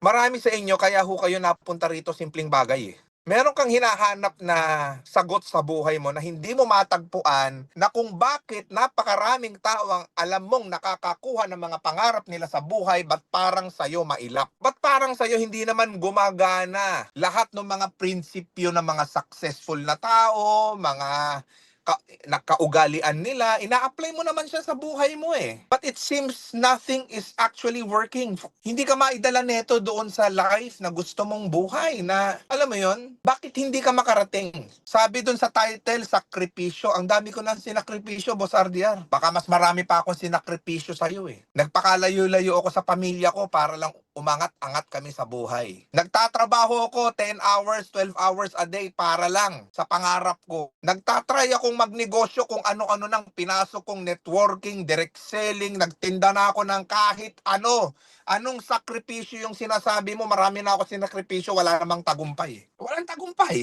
Marami sa inyo kaya ho kayo napunta rito simpleng bagay, eh. Meron kang hinahanap na sagot sa buhay mo na hindi mo matagpuan na kung bakit napakaraming tao ang alam mong nakakakuha ng mga pangarap nila sa buhay, ba't parang sa'yo mailap? Ba't parang sa'yo hindi naman gumagana lahat ng mga prinsipyo ng mga successful na tao, mga nakaugalian nila, ina-apply mo naman siya sa buhay mo eh. But it seems nothing is actually working. Hindi ka maidala neto doon sa life na gusto mong buhay na, alam mo yon, bakit hindi ka makarating? Sabi doon sa title, sakripisyo. Ang dami ko nang sinakripisyo, Boss Ardiar. Baka mas marami pa akong sinakripisyo sa'yo eh. Nagpakalayo-layo ako sa pamilya ko para lang umangat-angat kami sa buhay. Nagtatrabaho ako 10 hours, 12 hours a day para lang sa pangarap ko. Nagtatry akong magnegosyo kung ano-ano nang pinasok kong networking, direct selling, nagtinda na ako ng kahit ano. Anong sakripisyo yung sinasabi mo? Marami na ako sinakripisyo, wala namang tagumpay. Walang tagumpay.